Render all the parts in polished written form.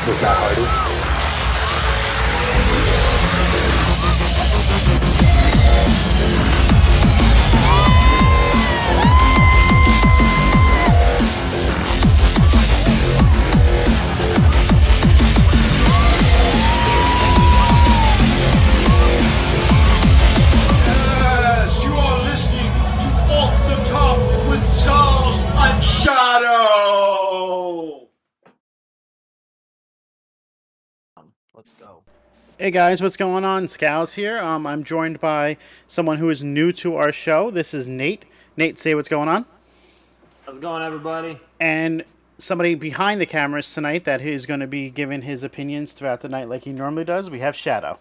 with Matt Hardy. Yes, you are listening to Off the Top with Stars and Shadow. Let's go. Hey guys, what's going on? Scows here. I'm joined by someone who is new to our show. This is Nate. Nate, say what's going on. How's it going, everybody? And somebody behind the cameras tonight that is going to be giving his opinions throughout the night like he normally does. We have Shadow.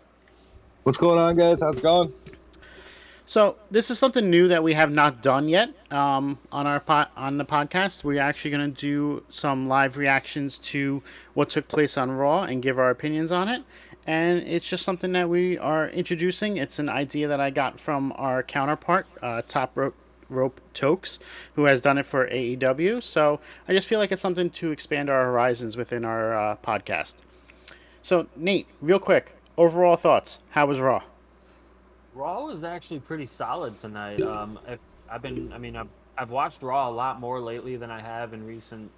What's going on, guys? How's it going? So this is something new that we have not done yet on the podcast. We're actually going to do some live reactions to what took place on Raw and give our opinions on it. And it's just something that we are introducing. It's an idea that I got from our counterpart, Top Rope Tokes, who has done it for AEW. So I just feel like it's something to expand our horizons within our podcast. So Nate, real quick, overall thoughts. How was Raw? Raw was actually pretty solid tonight. I've watched Raw a lot more lately than I have in recent,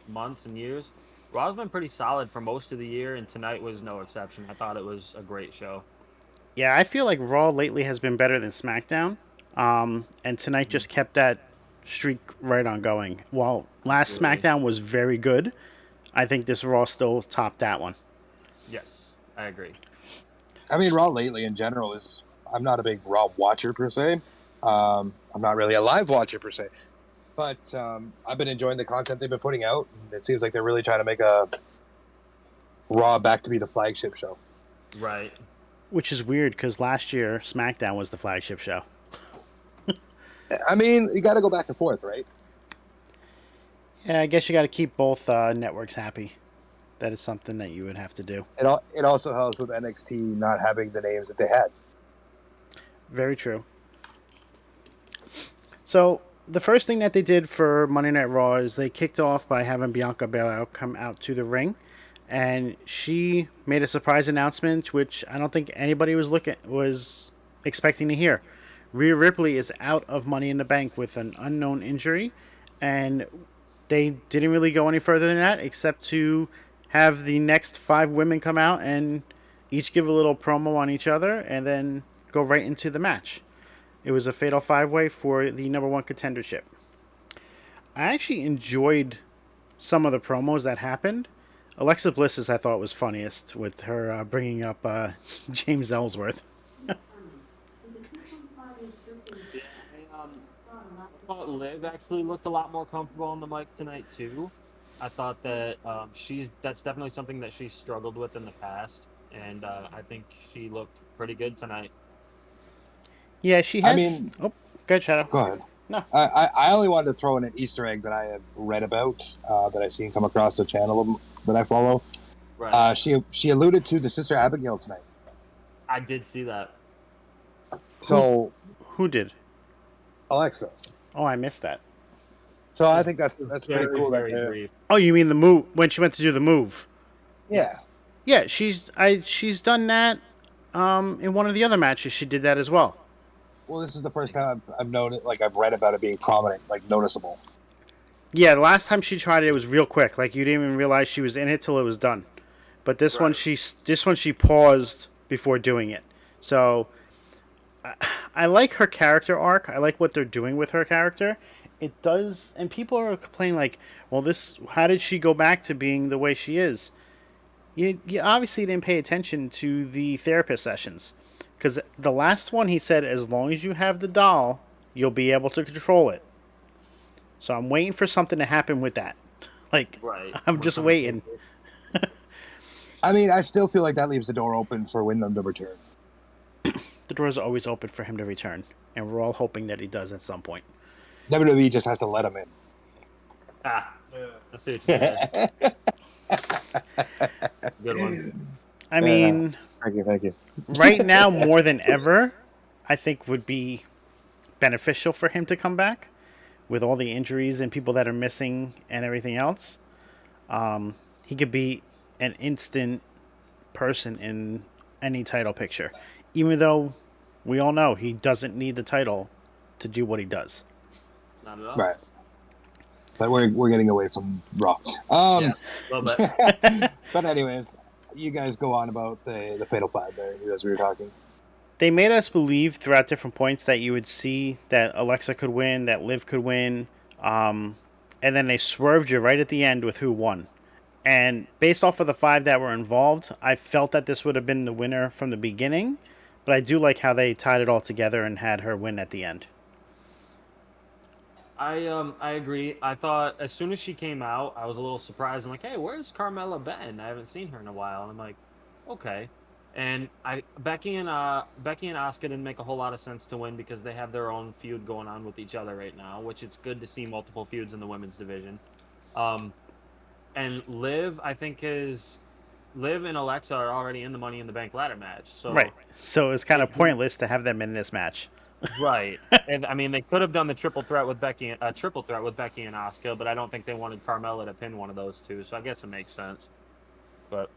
months and years. Raw's been pretty solid for most of the year, and tonight was no exception. I thought it was a great show. Yeah, I feel like Raw lately has been better than SmackDown. And tonight just kept that streak right on going. While last Really? SmackDown was very good, I think this Raw still topped that one. Yes, I agree. I mean, Raw lately in general is. I'm not a big Raw watcher per se. I'm not really a live watcher per se. But I've been enjoying the content they've been putting out. It seems like they're really trying to make a Raw back to be the flagship show. Right. Which is weird because last year SmackDown was the flagship show. I mean, you got to go back and forth, right? Yeah, I guess you got to keep both networks happy. That is something that you would have to do. It also helps with NXT not having the names that they had. Very true. So the first thing that they did for Monday Night Raw is they kicked off by having Bianca Belair come out to the ring, and she made a surprise announcement, which I don't think anybody was expecting to hear. Rhea Ripley is out of Money in the Bank with an unknown injury, and they didn't really go any further than that, except to have the next 5 women come out and each give a little promo on each other, and then go right into the match. It was a fatal 5-way for the number 1 contendership. I actually enjoyed some of the promos that happened. Alexa Bliss's I thought was funniest with her bringing up James Ellsworth. I thought Liv actually looked a lot more comfortable on the mic tonight too. I thought that that's definitely something that she's struggled with in the past, and I think she looked pretty good tonight. Yeah, she has. I mean, good, Shadow. Go ahead. No. I only wanted to throw in an Easter egg that I have read about, that I've seen come across the channel that I follow. Right. She alluded to the Sister Abigail tonight. I did see that. So Who did? Alexa. Oh, I missed that. So I think that's pretty cool. Very brief. Oh, you mean the move when she went to do the move? Yeah. Yeah, she's done that. In one of the other matches, she did that as well. Well, this is the first time I've known it. Like I've read about it being prominent, like noticeable. Yeah, the last time she tried it, it was real quick. Like you didn't even realize she was in it till it was done. But this one, she paused before doing it. So I like her character arc. I like what they're doing with her character. It does, and people are complaining like, "Well, how did she go back to being the way she is?" You obviously didn't pay attention to the therapist sessions, because the last one he said, as long as you have the doll, you'll be able to control it. So I'm waiting for something to happen with that. Like, Right. I'm just waiting. I mean, I still feel like that leaves the door open for Wyndham to return. The doors are always open for him to return, and we're all hoping that he does at some point. WWE just has to let him in. I see what you said. Good one. I mean, Thank you. right now more than ever, I think would be beneficial for him to come back with all the injuries and people that are missing and everything else. He could be an instant person in any title picture, even though we all know he doesn't need the title to do what he does. Not at all. Right. But we're getting away from Raw. Yeah, a little bit. But anyways, you guys go on about the Fatal 5 there as we were talking. They made us believe throughout different points that you would see that Alexa could win, that Liv could win, and then they swerved you right at the end with who won. And based off of the 5 that were involved, I felt that this would have been the winner from the beginning, but I do like how they tied it all together and had her win at the end. I agree. I thought as soon as she came out, I was a little surprised. I'm like, hey, where's Carmella been? I haven't seen her in a while. And I'm like, okay. And Becky and Asuka didn't make a whole lot of sense to win because they have their own feud going on with each other right now, which it's good to see multiple feuds in the women's division. And Liv, I think Liv and Alexa are already in the Money in the Bank ladder match. So Right. So it's kind of pointless to have them in this match. right. And I mean, they could have done the triple threat with Becky and Asuka, but I don't think they wanted Carmella to pin one of those two. So I guess it makes sense. But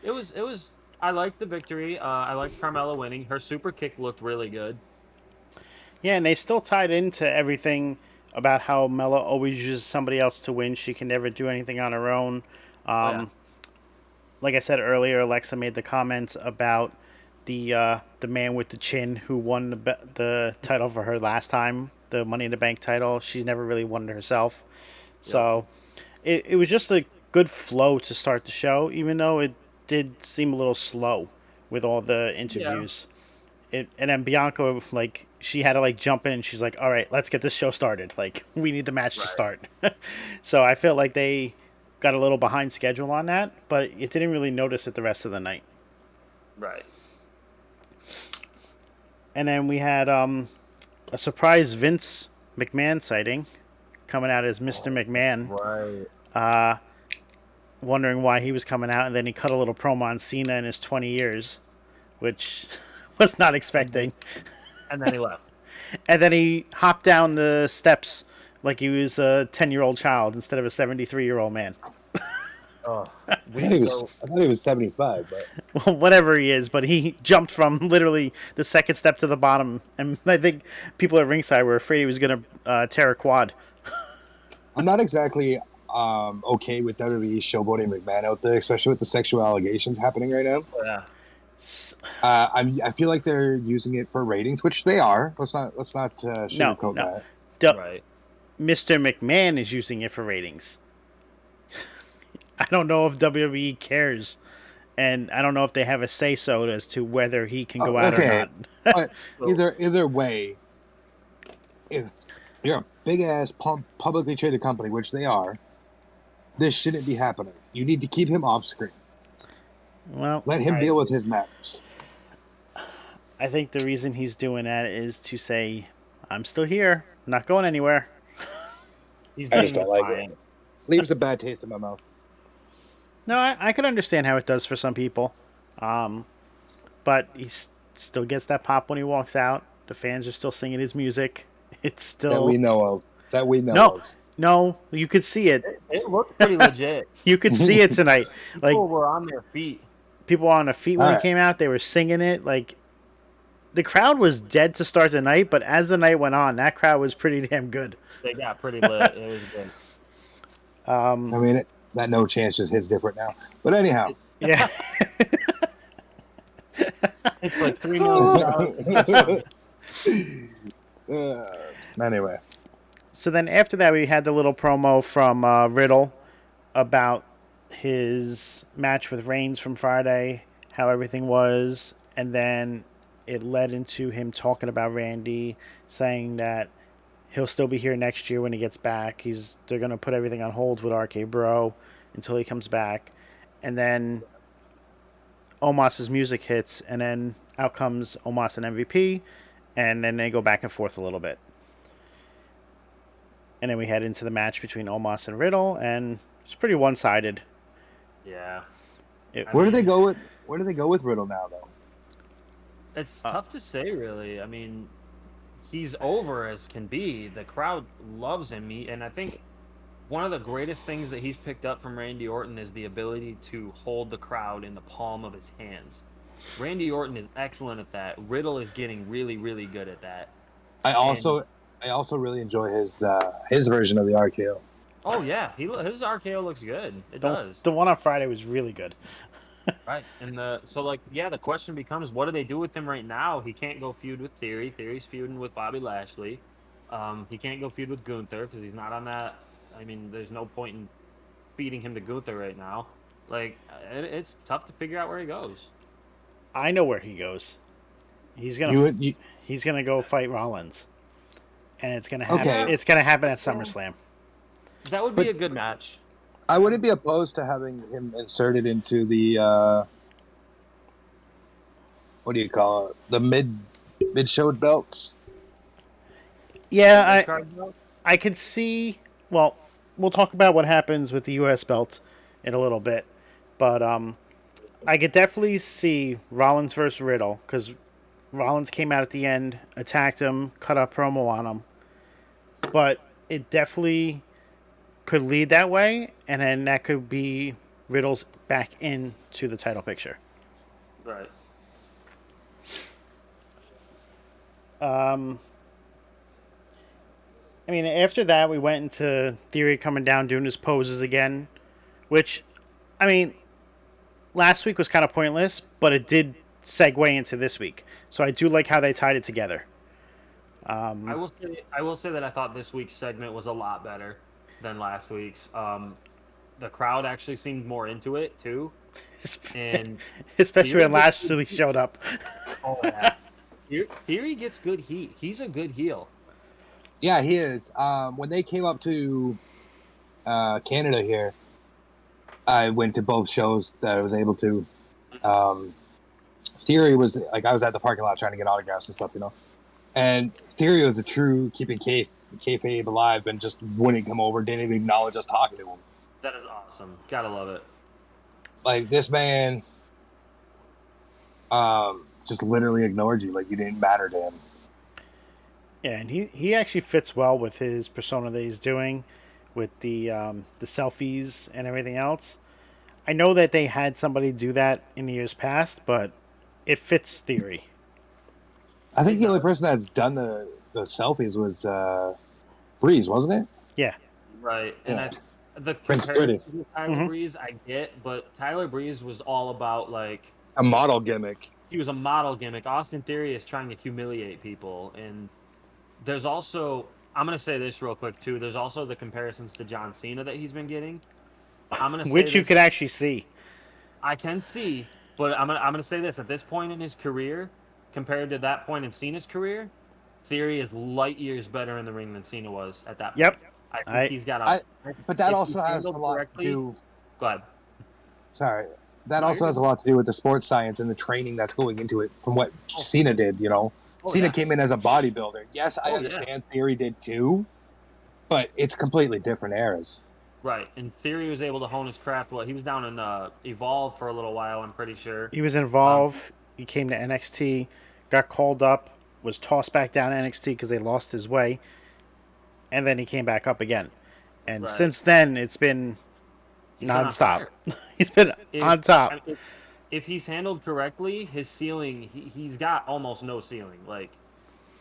it was. I liked the victory. I liked Carmella winning. Her super kick looked really good. Yeah, and they still tied into everything about how Mella always uses somebody else to win. She can never do anything on her own. Like I said earlier, Alexa made the comments about the man with the chin who won the title for her last time, the Money in the Bank title. She's never really won it herself. So it was just a good flow to start the show, even though it did seem a little slow with all the interviews. And then Bianca, like, she had to like jump in and she's like, all right, let's get this show started. Like, we need the match to start. So I felt like they got a little behind schedule on that, but it didn't really notice it the rest of the night. Right. And then we had a surprise Vince McMahon sighting coming out as Mr. McMahon. Right. Wondering why he was coming out, and then he cut a little promo on Cena in his 20 years, which was not expecting. And then he left. And then he hopped down the steps like he was a 10-year-old child instead of a 73-year-old man. Oh, I thought he was 75, but Well, whatever he is, but he jumped from literally the second step to the bottom, and I think people at ringside were afraid he was going to tear a quad. I'm not exactly okay with WWE showboating McMahon out there, especially with the sexual allegations happening right now. Yeah. I feel like they're using it for ratings, which they are. Let's not sugarcoat that. Right. Mr. McMahon is using it for ratings. I don't know if WWE cares, and I don't know if they have a say-so as to whether he can go out or not. But either way, if you're a big-ass publicly traded company, which they are, this shouldn't be happening. You need to keep him off screen. Well, Let him deal with his matters. I think the reason he's doing that is to say, I'm still here, I'm not going anywhere. He's I just being don't like defiant. it. Leaves a bad taste in my mouth. No, I could understand how it does for some people. But he still gets that pop when he walks out. The fans are still singing his music. It's still... That we know of. No, you could see it. It looked pretty legit. You could see it tonight. Like, People were on their feet. people were on their feet when Alright. it came out. They were singing it. Like, the crowd was dead to start the night, but as the night went on, that crowd was pretty damn good. They got pretty lit. It was good. I mean, that no chance just hits different now. But anyhow. Yeah. It's like $3 million. Anyway. So then after that, we had the little promo from Riddle about his match with Reigns from Friday, how everything was, and then it led into him talking about Randy, saying that he'll still be here next year when he gets back. They're gonna put everything on hold with RK Bro until he comes back, and then Omos's music hits, and then out comes Omos and MVP, and then they go back and forth a little bit. And then we head into the match between Omos and Riddle, and it's pretty one-sided. Yeah. Where do they go with Riddle now, though? It's tough to say, really. I mean, he's over as can be. The crowd loves him, and I think one of the greatest things that he's picked up from Randy Orton is the ability to hold the crowd in the palm of his hands. Randy Orton is excellent at that. Riddle is getting really, really good at that. I also really enjoy his version of the RKO. Oh yeah, his RKO looks good. It does. The one on Friday was really good. Right. And the question becomes, what do they do with him right now? He can't go feud with Theory. Theory's feuding with Bobby Lashley. He can't go feud with Gunther because he's not on that. I mean, there's no point in feeding him to Gunther right now. Like, it's tough to figure out where he goes. I know where he goes. He's gonna he's gonna go fight Rollins, and it's gonna happen. Okay. It's gonna happen at SummerSlam. That would be a good match. I wouldn't be opposed to having him inserted into the what do you call it? The mid show belts. Yeah, I could see. Well, we'll talk about what happens with the U.S. belt in a little bit, but I could definitely see Rollins versus Riddle because Rollins came out at the end, attacked him, cut a promo on him, but it definitely could lead that way, and then that could be Riddle's back into the title picture. Right. I mean, after that, we went into Theory coming down, doing his poses again, which, I mean, last week was kind of pointless, but it did segue into this week. So I do like how they tied it together. I will say that I thought this week's segment was a lot better than last week's. The crowd actually seemed more into it too, and especially when Lashley showed up. Oh yeah, Theory gets good heat. He's a good heel. Yeah, he is. When they came up to Canada here, I went to both shows that I was able to. Theory was like, I was at the parking lot trying to get autographs and stuff, you know. And Theory was a true keeping kayfabe alive and just wouldn't come over, didn't even acknowledge us talking to him. That is awesome. Gotta love it. Like, this man just literally ignored you like you didn't matter to him. Yeah, and he actually fits well with his persona that he's doing, with the selfies and everything else. I know that they had somebody do that in the years past, but it fits Theory. I think the only person that's done the selfies was Breeze, wasn't it? Yeah. Right. Yeah. And the Prince comparison Pretty. to Tyler Breeze, I get, but Tyler Breeze was all about, like, A model gimmick. he was a model gimmick. Austin Theory is trying to humiliate people, and there's also, I'm gonna say this real quick too. There's also the comparisons to John Cena that he's been getting. I'm gonna say Which you this, could actually see. I can see, but I'm gonna say this: at this point in his career, compared to that point in Cena's career, Theory is light years better in the ring than Cena was at that point. Yep. I think he's got a. But that if also he's has a handled lot correctly- to do. Go ahead. Sorry. That No, also you're has a good. lot to do with the sports science and the training that's going into it from what Cena did, you know. Oh, Cena yeah. came in as a bodybuilder. Yes, I Oh, yeah. understand Theory did too, but it's completely different eras. Right, and Theory was able to hone his craft. Well, he was down in Evolve for a little while. I'm pretty sure. He was involved. He came to NXT, got called up, was tossed back down to NXT because they lost his way, and then he came back up again. And Right. since then, it's been He's been on nonstop. fire. He's been If- on top. If he's handled correctly, his ceiling, he's got almost no ceiling. Like,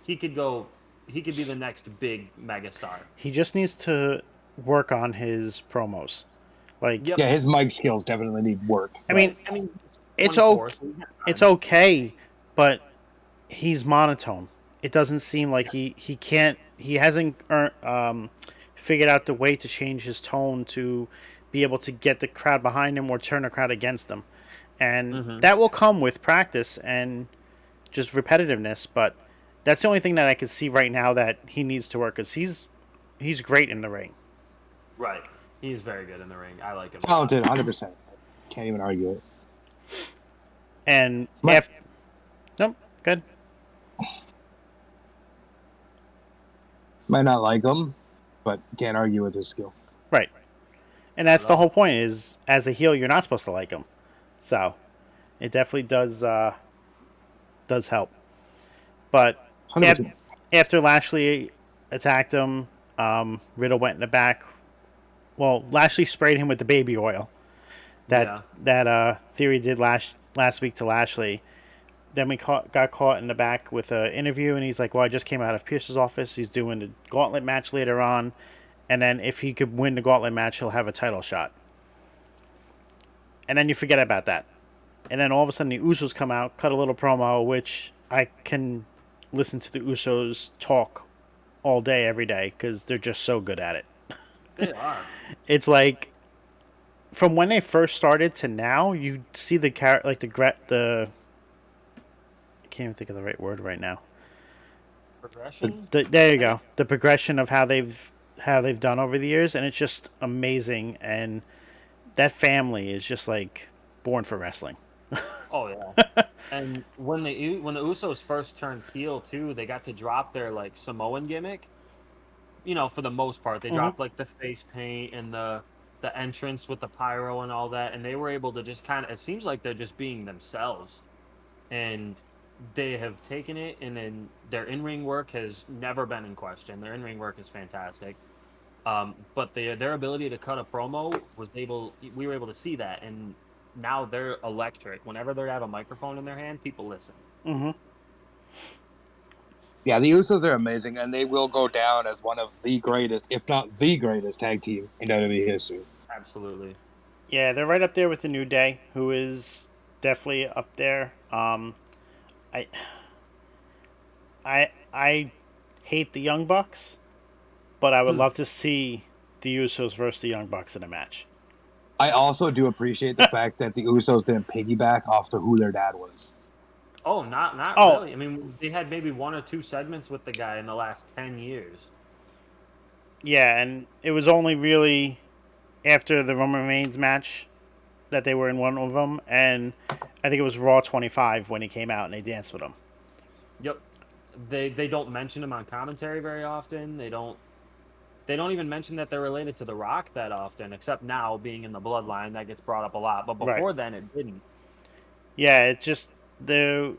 he could be the next big megastar. He just needs to work on his promos. Like, Yep. Yeah, his mic skills definitely need work. I mean, I mean, it's 24, okay. so he's got It's time. okay, but he's monotone. It doesn't seem like he hasn't figured out the way to change his tone to be able to get the crowd behind him or turn the crowd against him. And that will come with practice and just repetitiveness, but that's the only thing that I can see right now that he needs to work, because he's great in the ring. Right. He's very good in the ring. I like him. Talented, 100%. Can't even argue it. And Right. nope, good. Might not like him, but can't argue with his skill. Right. And that's the whole point, is as a heel, you're not supposed to like him. So it definitely does help. But 100%. after Lashley attacked him, Riddle went in the back, well, Lashley sprayed him with the baby oil. Yeah. That Theory did last week to Lashley. Then we got caught in the back with an interview, and he's like, "Well, I just came out of Pierce's office. He's doing the gauntlet match later on, and then if he could win the gauntlet match, he'll have a title shot." And then you forget about that, and then all of a sudden the Usos come out, cut a little promo, which I can listen to the Usos talk all day, every day, because they're just so good at it. They are. It's like from when they first started to now, you see the the I can't even think of the right word right now. Progression. There you go. The progression of how they've done over the years, and it's just amazing. And that family is just like born for wrestling. Oh yeah. And when the Usos first turned heel too, they got to drop their like Samoan gimmick. You know, for the most part, they dropped like the face paint and the entrance with the pyro and all that, and they were able to just kind of. It seems like they're just being themselves, and they have taken it, and then their in-ring work has never been in question. Their in-ring work is fantastic. But their ability to cut a promo we were able to see that, and now they're electric. Whenever they have a microphone in their hand, people listen. Mm-hmm. Yeah, the Usos are amazing, and they will go down as one of the greatest, if not the greatest, tag team in WWE history. Absolutely. Yeah, they're right up there with the New Day, who is definitely up there. I I hate the Young Bucks, but I would love to see the Usos versus the Young Bucks in a match. I also do appreciate the fact that the Usos didn't piggyback off to who their dad was. Oh, not Oh. really. I mean, they had maybe 1 or 2 segments with the guy in the last 10 years. Yeah, and it was only really after the Roman Reigns match that they were in one of them, and I think it was Raw 25 when he came out and they danced with him. Yep. They don't mention him on commentary very often. They don't even mention that they're related to The Rock that often, except now being in the bloodline that gets brought up a lot. But before Right. then, it didn't. Yeah, it's just their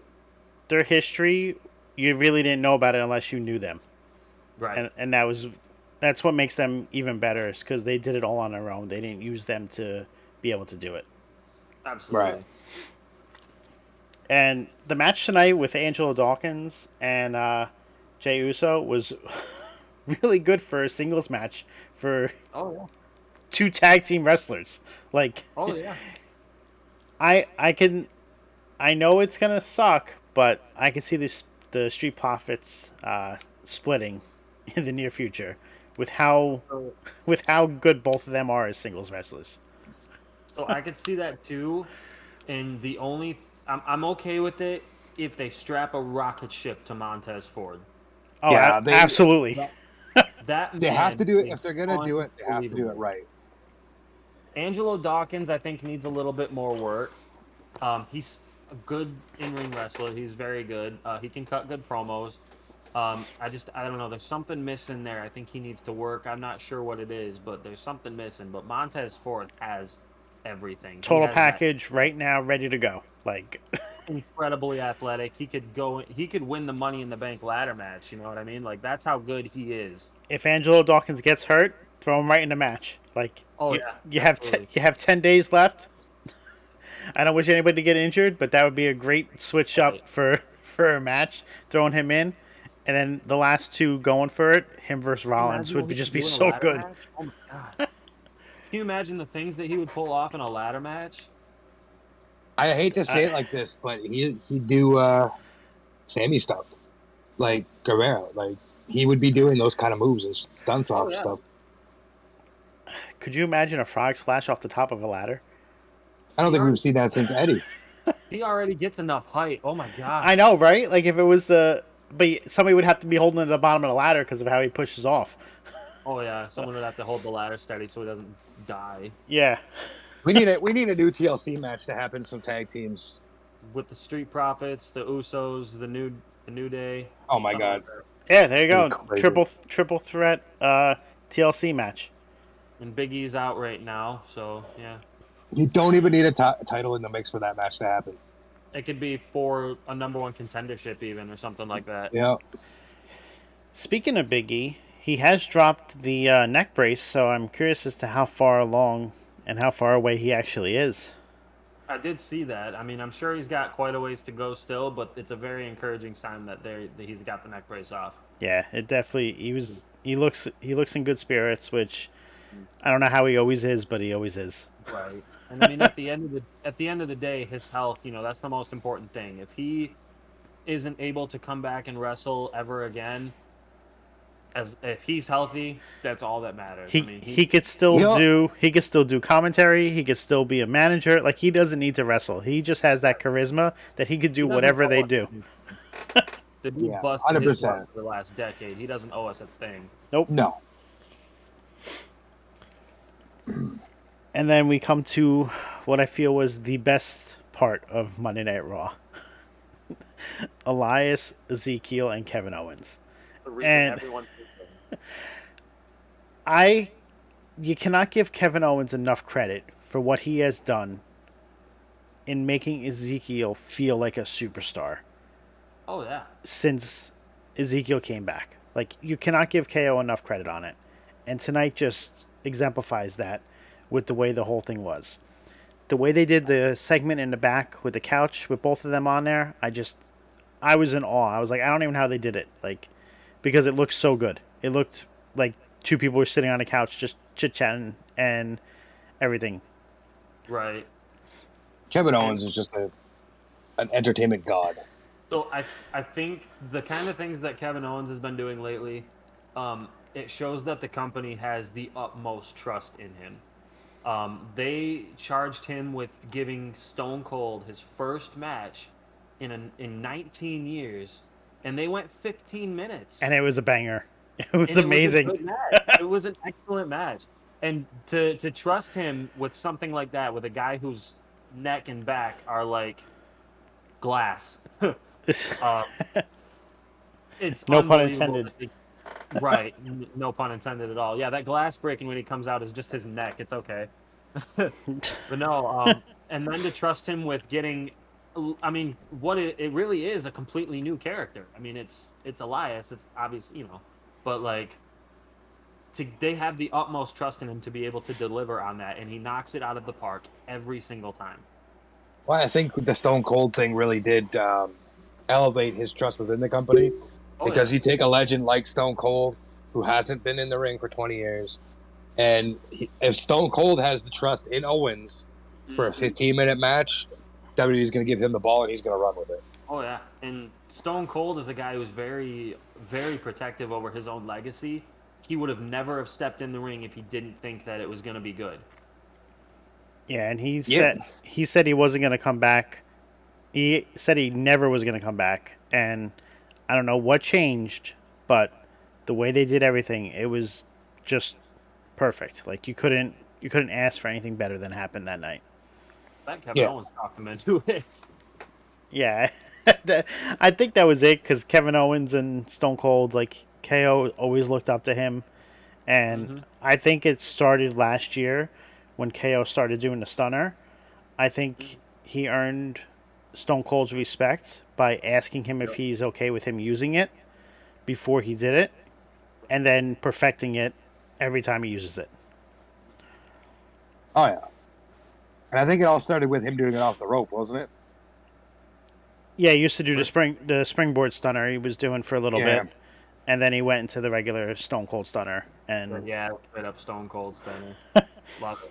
history. You really didn't know about it unless you knew them, Right. and that's what makes them even better. Is because they did it all on their own. They didn't use them to be able to do it. Absolutely. Right. And the match tonight with Angelo Dawkins and Jey Uso was really good for a singles match for Oh yeah. 2 tag team wrestlers. Like, Oh yeah. I know it's gonna suck, but I can see the Street Profits splitting in the near future with how good both of them are as singles wrestlers. So I could see that too, and I'm okay with it if they strap a rocket ship to Montez Ford. Oh, Yeah, absolutely. That They have to do it. man If they're going to do it, they have to do it unbelievable. right. Angelo Dawkins, I think, needs a little bit more work. He's a good in-ring wrestler. He's very good. He can cut good promos. I don't know. There's something missing there. I think he needs to work. I'm not sure what it is, but there's something missing. But Montez Ford has everything. He Total has that package right now, ready to go. Like, incredibly athletic. He could win the Money in the Bank ladder match. You know what I mean? Like that's how good he is. if Angelo Dawkins gets hurt, throw him right in the match. Like, Oh you, yeah, you absolutely. have 10 days left. I don't wish anybody to get injured, but that would be a great switch up Right. for a match. Throwing him in, and then the last 2 going for it, him versus Rollins Imagine would what be he just could be do in a so ladder good. match. Oh my god! Can you imagine the things that he would pull off in a ladder match? I hate to say it like this, but he'd do Sammy stuff, like Guerrero. Like he would be doing those kind of moves and stunts off yeah. stuff. Could you imagine a frog splash off the top of a ladder? I don't think we've seen that since Eddie. He already gets enough height. Oh my god! I know, right? Like if it was but somebody would have to be holding it at the bottom of the ladder because of how he pushes off. Oh yeah, someone would have to hold the ladder steady so he doesn't die. Yeah. We need a new TLC match to happen. Some tag teams. With the Street Profits, the Usos, the New Day. Oh my god! Yeah, there you go. Crazy. Triple threat TLC match. And Big E's out right now, so yeah. You don't even need a title in the mix for that match to happen. It could be for a #1 contendership even or something like that. Yeah. Speaking of Big E, he has dropped the neck brace, so I'm curious as to how far along and how far away he actually is. I did see that. I mean, I'm sure he's got quite a ways to go still, but it's a very encouraging sign that he's got the neck brace off. Yeah, it definitely he looks in good spirits, which I don't know how he always is, but he always is. Right. And I mean, at the end of the day, his health, that's the most important thing. If he isn't able to come back and wrestle ever again, as if he's healthy, that's all that matters. He I mean, he could still Yeah. do commentary. He could still be a manager. Like, he doesn't need to wrestle. He just has that charisma that he could do he doesn't whatever owe they us do. anything. The dude Yeah, busted his 100%. butt for the last decade. He doesn't owe us a thing. Nope. No. And then we come to what I feel was the best part of Monday Night Raw. Elias, Ezekiel, and Kevin Owens. The reason And- everyone's You cannot give Kevin Owens enough credit for what he has done in making Ezekiel feel like a superstar oh yeah. since Ezekiel came back. Like, you cannot give KO enough credit on it. And tonight just exemplifies that with the way the whole thing was. The way they did the segment in the back with the couch with both of them on there, I was in awe. I was like, I don't even know how they did it. Like, because it looked so good. It looked like two people were sitting on a couch just chit-chatting and everything. Right. Kevin Owens is just an entertainment god. So I think the kind of things that Kevin Owens has been doing lately, it shows that the company has the utmost trust in him. They charged him with giving Stone Cold his first match in 19 years, and they went 15 minutes. And it was a banger. It was And amazing. It was a good match. It was an excellent match. And to trust him with something like that, with a guy whose neck and back are like glass. It's No pun unbelievable intended. that they- right. No pun intended at all. Yeah, that glass breaking when he comes out is just his neck. It's okay. But no, and then to trust him with getting, I mean, what it really is a completely new character. I mean, it's Elias. It's obvious, but like, they have the utmost trust in him to be able to deliver on that, and he knocks it out of the park every single time. Well, I think the Stone Cold thing really did elevate his trust within the company. Oh, Because yeah. you take a legend like Stone Cold, who hasn't been in the ring for 20 years, and if Stone Cold has the trust in Owens for a Mhm. 15-minute match, WWE is going to give him the ball and he's going to run with it. Oh yeah, and Stone Cold is a guy who's very, very protective over his own legacy. He would have never have stepped in the ring if he didn't think that it was going to be good. Yeah, and he Yeah. said he wasn't going to come back. He said he never was going to come back, and I don't know what changed, but the way they did everything, it was just perfect. Like, you couldn't ask for anything better than happened that night. That Kevin Yeah. Owens talked him into it. Yeah, I think that was it, because Kevin Owens and Stone Cold, like, KO always looked up to him, and Mhm. I think it started last year when KO started doing the stunner. I think he earned Stone Cold's respect by asking him if he's okay with him using it before he did it, and then perfecting it every time he uses it. Oh, yeah. And I think it all started with him doing it off the rope, wasn't it? Yeah, he used to do the springboard stunner he was doing for a little Yeah. bit, and then he went into the regular Stone Cold stunner. But yeah, straight up Stone Cold Stunner. Love it.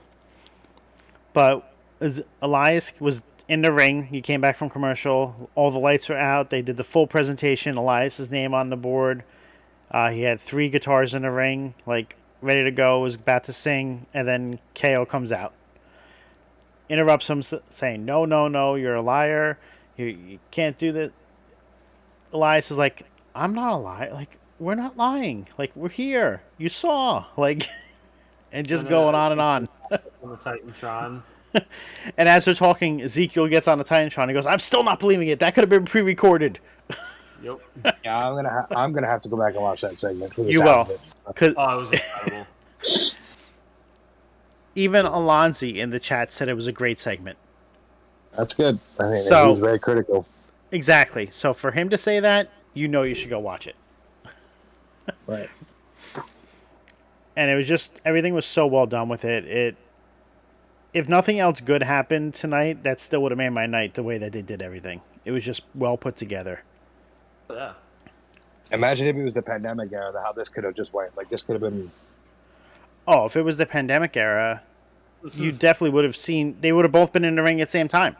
But as Elias was in the ring, he came back from commercial. All the lights were out. They did the full presentation. Elias's name on the board. He had 3 guitars in the ring, like ready to go. Was about to sing, and then KO comes out, interrupts him, saying, "No, no, no! You're a liar. You can't do that." Elias is like, "I'm not a liar. Like, we're not lying. Like, we're here. You saw." Like, and just And, going on and on. On the Titantron. And as they're talking, Ezekiel gets on the Titantron and goes, "I'm still not believing it. That could have been pre-recorded." Yep. Yeah, I'm gonna have to go back and watch that segment. For the You sound will. of it. Because Oh, it was incredible. even Alonzi in the chat said it was a great segment. That's good. I think So- he's very critical. Exactly. So for him to say that, you know you should go watch it. Right. and it was just everything was so well done with it. If nothing else good happened tonight, that still would have made my night the way that they did everything. It was just well put together. Yeah. Imagine if it was the pandemic era, how this could have just went. Like this could have been. Oh, if it was the pandemic era, you definitely would have seen. They would have both been in the ring at the same time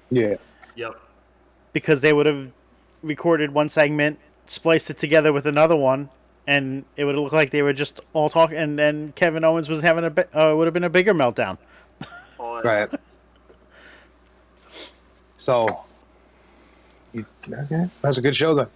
Yeah. Yep. because they would have recorded one segment, spliced it together with another one, and it would look like they were just all talking. And then Kevin Owens was having would have been a bigger meltdown. Oh, yeah. Right. So. Okay. That's a good show then.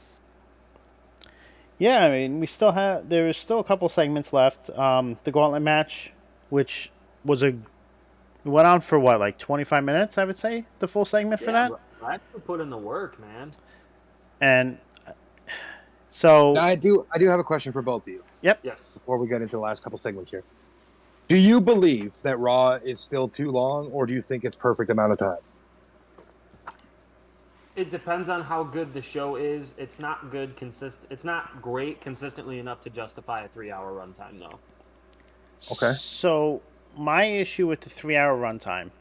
Yeah, I mean, there was still a couple segments left. The gauntlet match, which went on for what, like 25 minutes, I would say, the full segment for that. I have to put in the work, man. And so, Now, I do have a question for both of you Yes. before we get into the last couple segments here. Do you believe that Raw is still too long, or do you think it's perfect amount of time? It depends on how good the show is. It's not good It's not great consistently enough to justify a 3-hour runtime, though. Okay. So my issue with the 3-hour runtime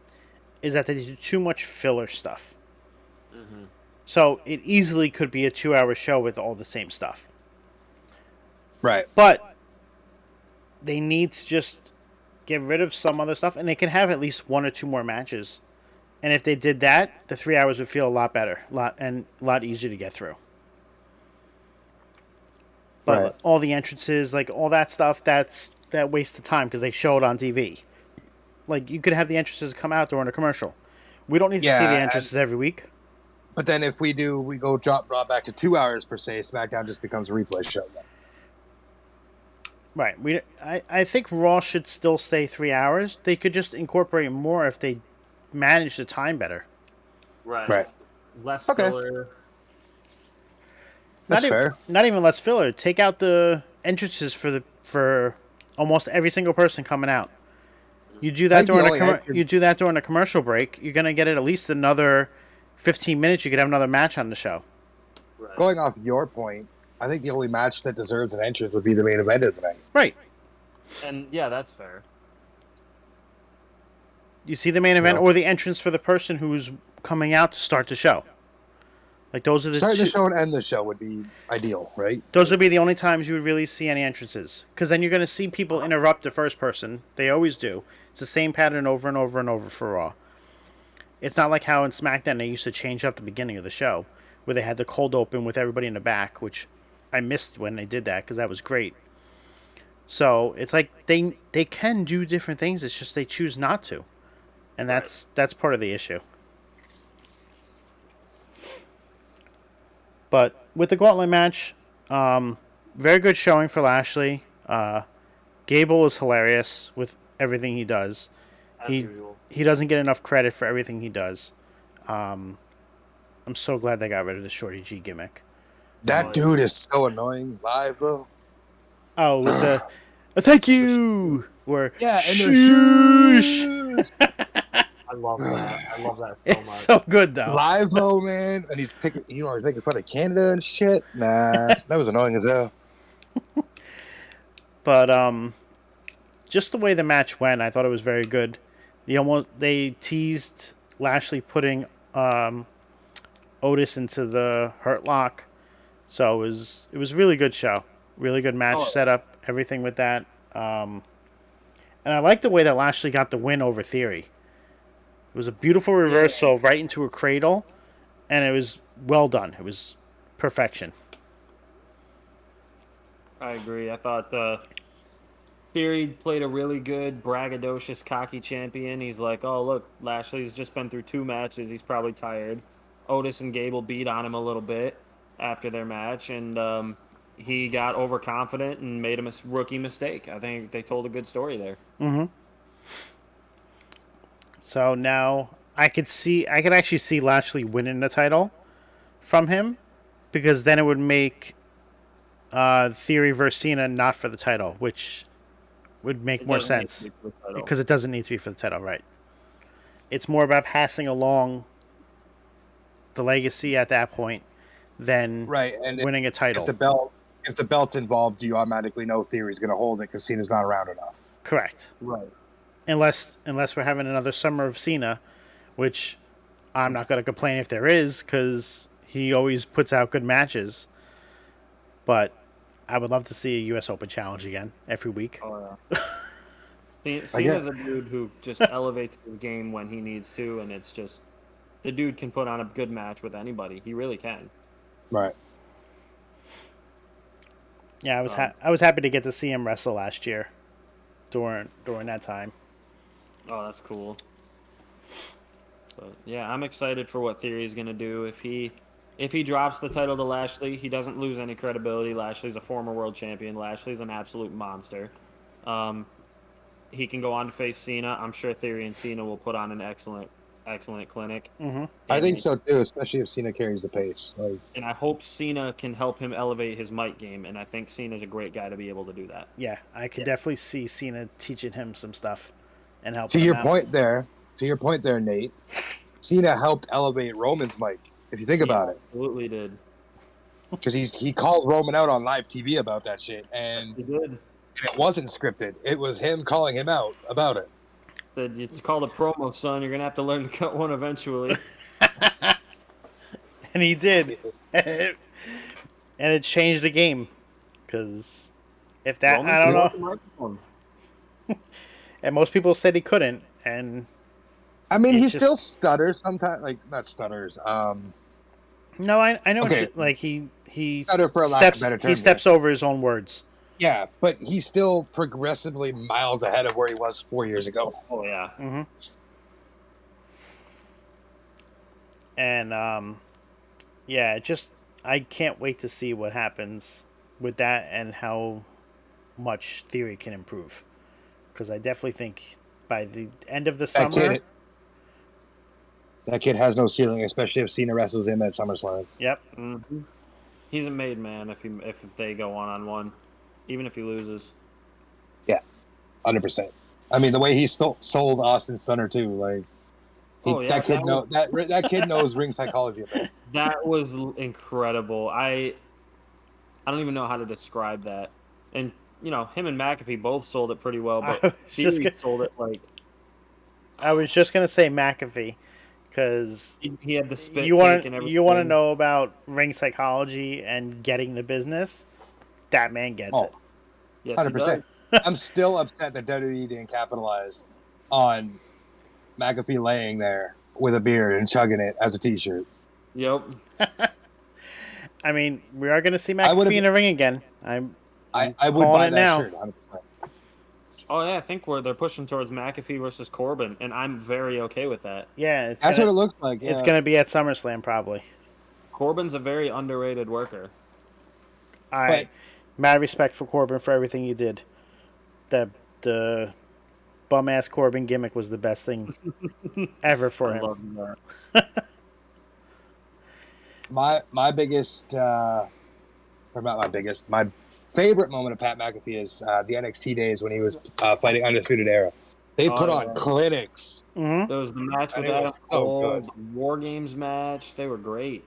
is that they do too much filler stuff. Mm-hmm. So it easily could be a 2-hour show with all the same stuff. Right. But they need to just get rid of some other stuff, and they can have at least 1 or 2 more matches. And if they did that, the 3 hours would feel a lot better, a lot easier to get through. But Right. all the entrances, like all that stuff, that waste of time because they show it on TV. Like you could have the entrances come out during a commercial. We don't need to see the entrances every week. But then if we go drop Raw back to 2 hours per se, SmackDown just becomes a replay show. Then. Right. I think Raw should still stay 3 hours. They could just incorporate more if they manage the time better. Right. Less Okay. filler. That's fair. Not even less filler. Take out the entrances for almost every single person coming out. You do that during a commercial break. You're gonna get at least another 15 minutes. You could have another match on the show. Right. Going off your point, I think the only match that deserves an entrance would be the main event of the night. Right. And yeah, that's fair. You see the main event Yeah. or the entrance for the person who's coming out to start the show. Like those are the Start the show and end the show would be ideal, right? Those would be the only times you would really see any entrances. Because then you're going to see people interrupt the first person. They always do. It's the same pattern over and over and over for Raw. It's not like how in SmackDown they used to change up the beginning of the show, where they had the cold open with everybody in the back, which I missed when they did that because that was great. So it's like they can do different things. It's just they choose not to, and that's part of the issue. But with the gauntlet match, very good showing for Lashley. Gable is hilarious with everything he does. As usual. He doesn't get enough credit for everything he does. I'm so glad they got rid of the Shorty G gimmick. That dude is so annoying live though. Oh, with the thank you. Or Yeah, and Shoosh. I love that. I love that so It's much. so good though. live though, man, and he's he's making fun of Canada and shit. Nah, that was annoying as hell. But just the way the match went, I thought it was very good. They teased Lashley putting Otis into the Hurt Lock, so it was a really good show, really good match setup, everything with that. And I like the way that Lashley got the win over Theory. It was a beautiful reversal right into a cradle, and it was well done. It was perfection. I agree. I thought Theory played a really good, braggadocious, cocky champion. He's like, oh, look, Lashley's just been through 2 matches. He's probably tired. Otis and Gable beat on him a little bit after their match, and he got overconfident and made a rookie mistake. I think they told a good story there. Mm-hmm. So now I could actually see Lashley winning the title from him, because then it would make Theory versus Cena not for the title, which would make more sense because it doesn't need to be for the title, right? It's more about passing along the legacy at that point than Right, and winning a title. if the belt if the belt's involved, you automatically know Theory's going to hold it because Cena's not around enough. Correct. Right. Unless we're having another summer of Cena, which I'm not going to complain if there is, because he always puts out good matches. But I would love to see a U.S. Open challenge again every week. Oh, yeah. Cena's a dude who just elevates his game when he needs to, and it's just the dude can put on a good match with anybody. He really can. Right. Yeah, I was happy to get to see him wrestle last year during that time. Oh, that's cool. But yeah, I'm excited for what Theory's gonna do. If he drops the title to Lashley, he doesn't lose any credibility. Lashley's a former world champion. Lashley's an absolute monster. He can go on to face Cena. I'm sure Theory and Cena will put on an excellent clinic. Mm-hmm. I think so too, especially if Cena carries the pace. And I hope Cena can help him elevate his mic game, and I think Cena's a great guy to be able to do that. Yeah, I could definitely see Cena teaching him some stuff and help. To your point there, Nate, Cena helped elevate Roman's mic. If you think about it, Absolutely did. because he called Roman out on live TV about that shit, and He did. it wasn't scripted. It was him calling him out about it. Said, it's called a promo, son. You're gonna have to learn to cut one eventually. And he did, and it changed the game. Because if that, Roman I don't can know, hold the microphone. and most people said he couldn't, and I mean, It's he just- still stutters sometimes. Like, not stutters. no, I know, Okay. like he Stutter for a lack of steps, better term, he steps over his own words. Yeah, but he's still progressively miles ahead of where he was 4 years ago. Oh yeah. Mm-hmm. And yeah, I can't wait to see what happens with that and how much Theory can improve. Because I definitely think by the end of the summer, That kid has no ceiling, especially if Cena wrestles him at SummerSlam. yep, Mm-hmm. He's a made man if they go 1-on-1, even if he loses. 100%. I mean, the way he sold Austin Stunner too, like that kid knows ring psychology. Man. That was incredible. I don't even know how to describe that. And him and McAfee both sold it pretty well, I but was just Theory sold it like I was just gonna say McAfee, because he had the spit you take want and everything. you want to know about ring psychology and getting the business. That man gets it. Yes, he 100%. does. I'm still upset that WWE didn't capitalize on McAfee laying there with a beer and chugging it as a T-shirt. Yep. I mean, we are gonna see I would've- McAfee in the ring again. I would calling buy it that now. shirt. 100%. Oh yeah, I think they're pushing towards McAfee versus Corbin, and I'm very okay with that. Yeah, That's what it looks like. It's yeah. gonna be at SummerSlam probably. Corbin's a very underrated worker. I mad respect for Corbin for everything he did. The bum ass Corbin gimmick was the best thing ever for I him. love that. My biggest, or not my biggest, my favorite moment of Pat McAfee is the NXT days when he was fighting Undisputed Era. They put on yeah. clinics. Hmm. There was the match with And it was Adam so Cole, good. the War Games match. They were great.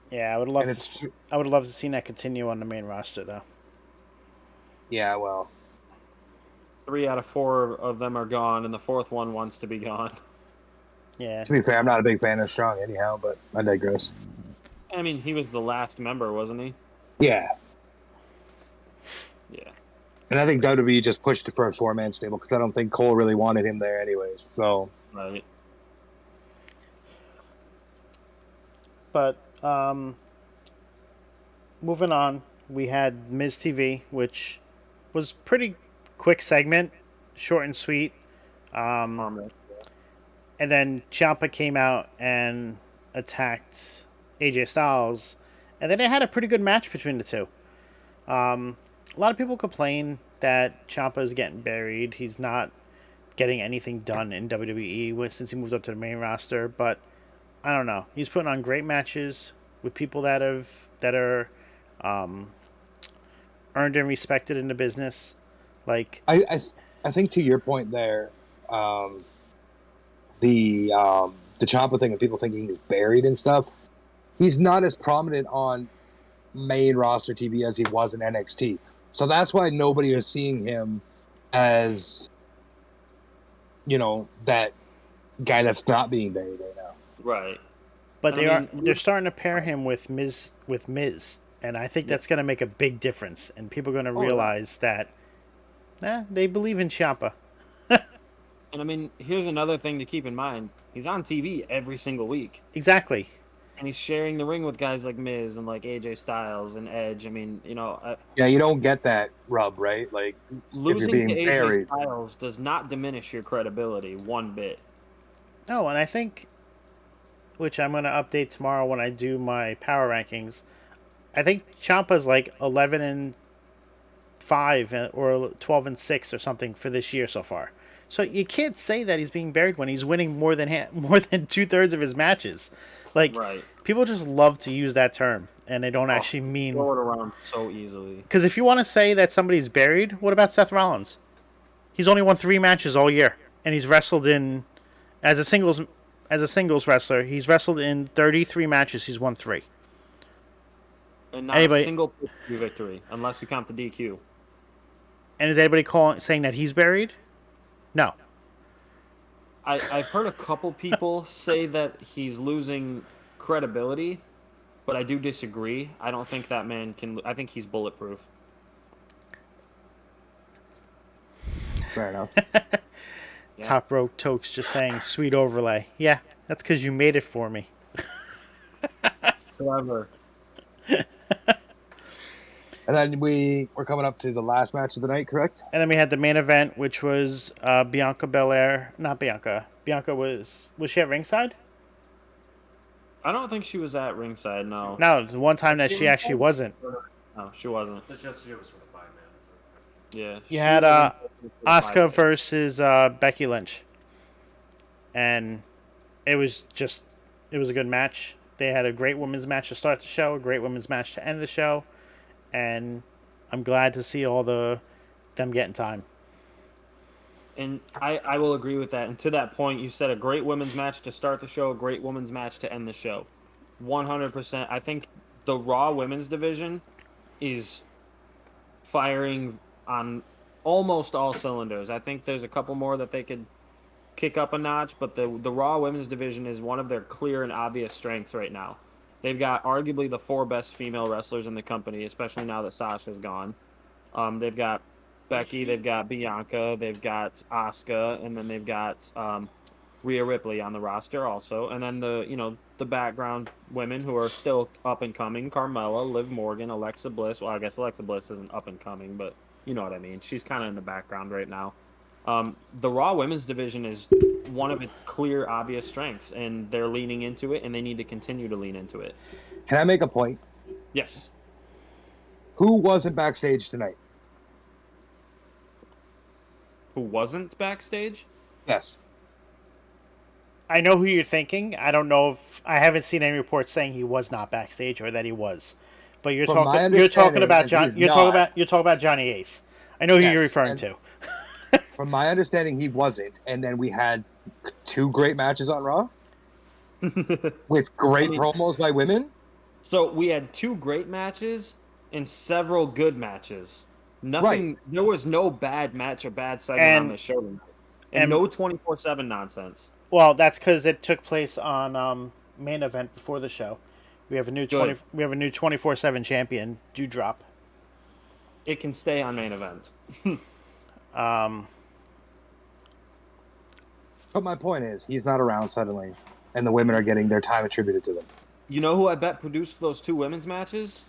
Yeah, I would love. And it's I would love to see that continue on the main roster though. yeah, well, 3 out of 4 of them are gone, and the 4th one wants to be gone. Yeah, to be fair, I'm not a big fan of Strong anyhow, but I digress. I mean, he was the last member, wasn't he? Yeah, Yeah. and I think WWE just pushed it for a 4-man stable because I don't think Cole really wanted him there anyways. So Right. but moving on, we had Miz TV, which was pretty quick segment, short and sweet. Armor. And then Ciampa came out and attacked AJ Styles, and then they had a pretty good match between the two. A lot of people complain that Ciampa is getting buried. He's not getting anything done in WWE since he moved up to the main roster. But I don't know. He's putting on great matches with people that are earned and respected in the business. Like I think to your point there, the Ciampa thing and people thinking he's buried and stuff. He's not as prominent on main roster TV as he was in NXT. So that's why nobody is seeing him as, that guy that's not being buried right now. Right. But And they're starting to pair him with Miz, and I think that's going to make a big difference, and people are going to realize that they believe in Ciampa. And I mean, here's another thing to keep in mind. He's on TV every single week. Exactly. And he's sharing the ring with guys like Miz and like AJ Styles and Edge. I mean, you don't get that rub, right? Like, losing being to AJ buried. Styles does not diminish your credibility one bit. Oh, and I think, which I'm going to update tomorrow when I do my power rankings, I think Ciampa's like 11-5 or 12-6 or something for this year so far. So you can't say that he's being buried when he's winning more than 2/3 of his matches. Like, right. People just love to use that term, and they don't actually mean. Throw it around so easily. Because if you want to say that somebody's buried, what about Seth Rollins? He's only won 3 matches all year, and he's wrestled in as a singles wrestler. He's wrestled in 33 matches. He's won 3. And not a single victory, unless you count the DQ. And is anybody saying that he's buried? No. I've heard a couple people say that he's losing credibility, but I do disagree. I don't think that man can. I think he's bulletproof. Fair enough. Yeah. Top Rope Tokes just saying sweet overlay. Yeah, that's because you made it for me. Clever. And then we're coming up to the last match of the night, correct? And then we had the main event, which was Bianca Belair. Not Bianca. Bianca was she at ringside? I don't think she was at ringside. No. No, the one time that she actually wasn't. No, she wasn't. It's just she was for the 5-man. Yeah. You had Asuka versus Becky Lynch, and it was a good match. They had a great women's match to start the show, a great women's match to end the show, and I'm glad to see all them getting time. And I will agree with that. And to that point, you said a great women's match to start the show, a great women's match to end the show. 100%. I think the Raw women's division is firing on almost all cylinders. I think there's a couple more that they could kick up a notch, but the Raw women's division is one of their clear and obvious strengths right now. They've got arguably the 4 best female wrestlers in the company, especially now that Sasha's gone. They've got Becky, they've got Bianca, they've got Asuka, and then they've got Rhea Ripley on the roster also. And then the background women who are still up and coming: Carmella, Liv Morgan, Alexa Bliss. Well, I guess Alexa Bliss isn't up and coming, but you know what I mean. She's kind of in the background right now. The Raw women's division is one of its clear, obvious strengths, and they're leaning into it, and they need to continue to lean into it. Can I make a point? Yes. Who wasn't backstage tonight? Who wasn't backstage? Yes. I know who you're thinking. I don't know if I haven't seen any reports saying he was not backstage or that he was. But you're talking about Johnny Ace. I know who you're referring to. From my understanding, he wasn't, and then we had 2 great matches on Raw with great promos by women. So we had 2 great matches and several good matches. Nothing. Right. There was no bad match or bad segment on the show tonight, and no 24/7 nonsense. Well, that's because it took place on main event before the show. We have a new 24/7 champion, Doudrop. It can stay on main event. But my point is, he's not around suddenly, and the women are getting their time attributed to them. You know who I bet produced those 2 women's matches?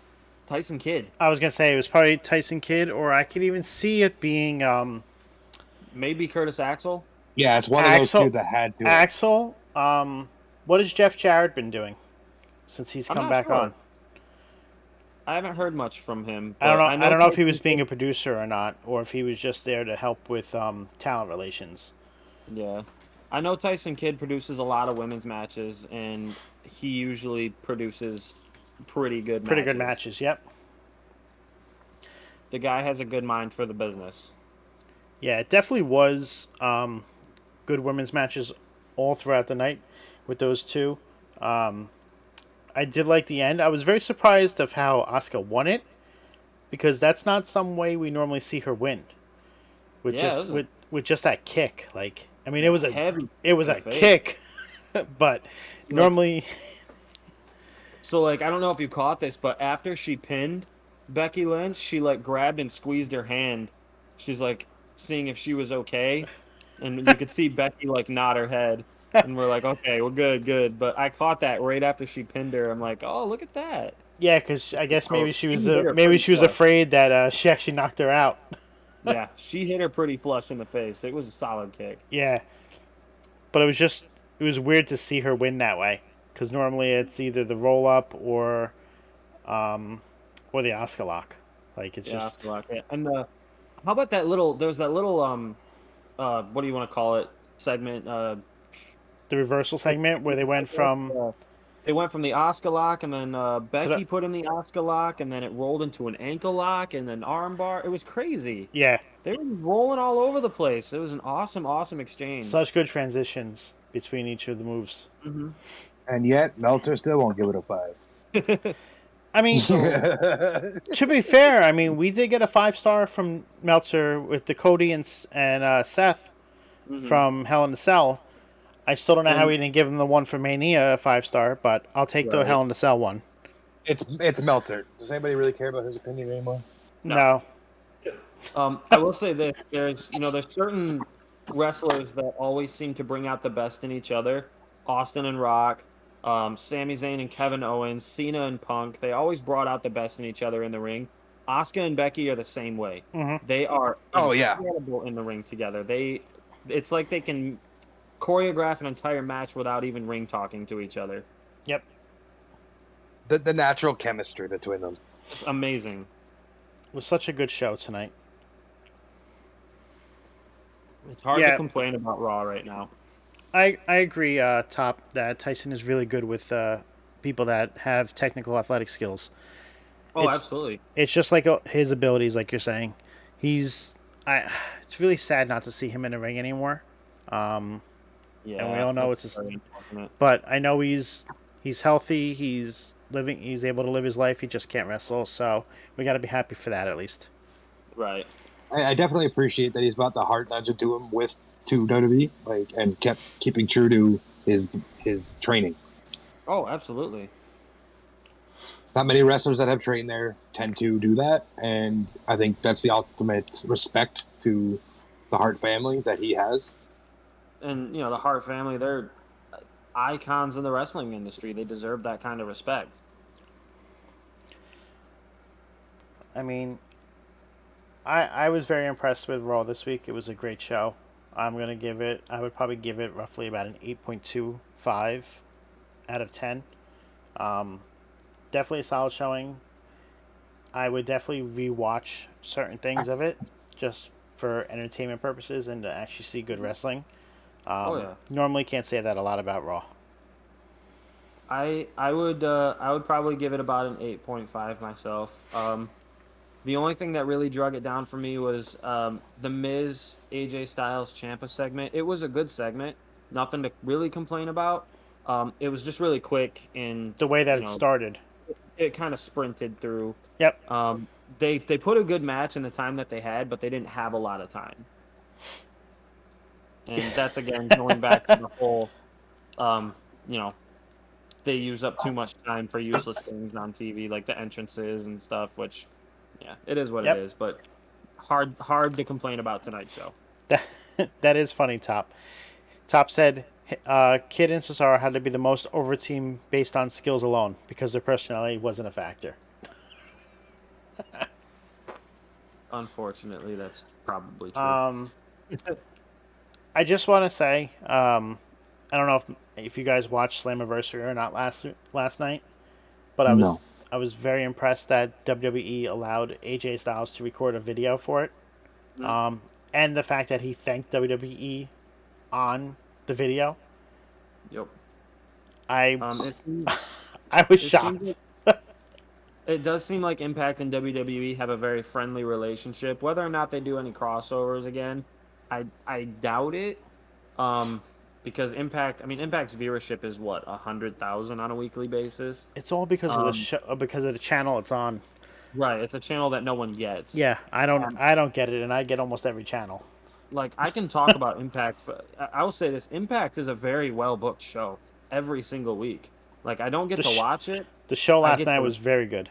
Tyson Kidd. I was gonna say it was probably Tyson Kidd, or I could even see it being maybe Curtis Axel. Yeah, it's one of those 2 that had to. Axel. What has Jeff Jarrett been doing since he's come back on? I haven't heard much from him. I don't know if he was being a producer or not, or if he was just there to help with talent relations. Yeah. I know Tyson Kidd produces a lot of women's matches, and he usually produces pretty good matches. Yep. The guy has a good mind for the business. Yeah, it definitely was good women's matches all throughout the night with those 2. I I did like the end. I was very surprised of how Asuka won it, because that's not some way we normally see her win. With Yeah, it just was with just that kick. Like, I mean, heavy it was in a the face. kick, but normally, So, like, I don't know if you caught this, but after she pinned Becky Lynch, she, like, grabbed and squeezed her hand. She's, like, seeing if she was okay. And you could see Becky, like, nod her head. And we're like, okay, we're good, good. But I caught that right after she pinned her. I'm like, oh, look at that. yeah, because I guess Oh, maybe she she was hit her maybe pretty she was flush. afraid that she actually knocked her out. Yeah, she hit her pretty flush in the face. It was a solid kick. Yeah, but it was weird to see her win that way, because normally it's either the roll up um or the Oscar lock. Like, it's Yeah, just Oscar lock. Yeah. And how about that little? There's that little what do you want to call it? Segment. the reversal segment where they went from They went from the Oscar lock, and then to Becky the, put in the Oscar lock, and then it rolled into an ankle lock, and then armbar. It was crazy. yeah, They were rolling all over the place. It was an awesome, awesome exchange. such good transitions between each of the moves. Mm-hmm. And yet, Meltzer still won't give it a 5. I mean, to be fair, I mean, we did get a 5-star from Meltzer with the Cody and Seth from Hell in a Cell. I still don't know how And- we didn't give him the one for Mania a 5-star, but I'll take the Right. Hell in a Cell one. It's Meltzer. Does anybody really care about his opinion anymore? No. I will say this: there's certain wrestlers that always seem to bring out the best in each other. Austin and Rock, Sami Zayn and Kevin Owens, Cena and Punk. They always brought out the best in each other in the ring. Asuka and Becky are the same way. Mhm. They are Oh, yeah. incredible in the ring together. It's like they can choreograph an entire match without even ring talking to each other. Yep. The natural chemistry between them. It's amazing. It was such a good show tonight. It's hard Yeah. to complain about Raw right now. I agree, Top, that Tyson is really good with people that have technical athletic skills. Oh, It's- absolutely. It's just like his abilities, like you're saying. It's really sad not to see him in the ring anymore. Yeah, we all know it's it's a- very unfortunate. But I know he's healthy. He's able to live his life. He just can't wrestle. So we got to be happy for that at least. Right. I definitely appreciate that he's brought the heart nudge to him to WWE, and kept keeping true to his training. Oh, absolutely. Not many wrestlers that have trained there tend to do that, and I think that's the ultimate respect to the Hart family that he has. And the Hart family, they're icons in the wrestling industry. They deserve that kind of respect. I mean, I was very impressed with Raw this week. It was a great show. I would probably give it roughly about an 8.25 out of 10. Definitely a solid showing. I would definitely rewatch certain things of it just for entertainment purposes and to actually see good wrestling. Yeah. Normally can't say that a lot about Raw. I would probably give it about an 8.5 myself. The only thing that really drug it down for me was the Miz AJ Styles Ciampa segment. It was a good segment, nothing to really complain about. It was just really quick and The way that it started. it kind of sprinted through. Yep. They put a good match in the time that they had, but they didn't have a lot of time. And that's again going back to the whole, they use up too much time for useless things on TV, like the entrances and stuff. Which, yeah, it is what Yep. it is. But hard to complain about tonight's show. That is funny, Top. Top said Kid and Cesaro had to be the most over team based on skills alone because their personality wasn't a factor. Unfortunately, that's probably true. I just want to say, I don't know if you guys watched Slammiversary or not last night, but No. I was very impressed that WWE allowed AJ Styles to record a video for it, and the fact that he thanked WWE on the video. Yep. I It seems- I was it shocked. seems It does seem like Impact and WWE have a very friendly relationship. Whether or not they do any crossovers again, I doubt it. because Impact. I mean, Impact's viewership is what 100,000 on a weekly basis. It's all because of the Um, show, because of the channel it's on. Right. It's a channel that no one gets. Yeah, I And don't get it, and I get almost every channel. like I can talk about Impact. I will say this: Impact is a very well booked show every single week. Like I don't get The to sh- watch it. The show I last get night to was very good.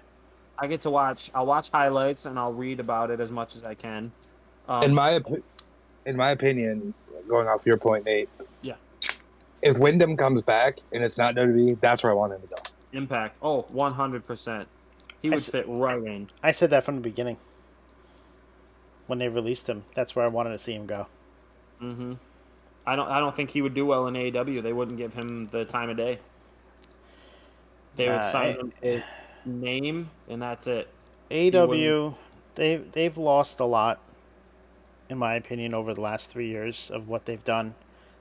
I get to watch. I'll watch highlights and I'll read about it as much as I can. In Um, my opinion, going off your point, Nate, yeah, if Wyndham comes back and it's not WWE, that's where I want him to go. Impact. Oh, 100%. He I would s- fit right in. I said that from the beginning. When they released him, that's where I wanted to see him go. Hmm I don't think he would do well in AEW. They wouldn't give him the time of day. They would sign him his name, and that's it. AEW, they've lost a lot, in my opinion, over the last 3 years of what they've done.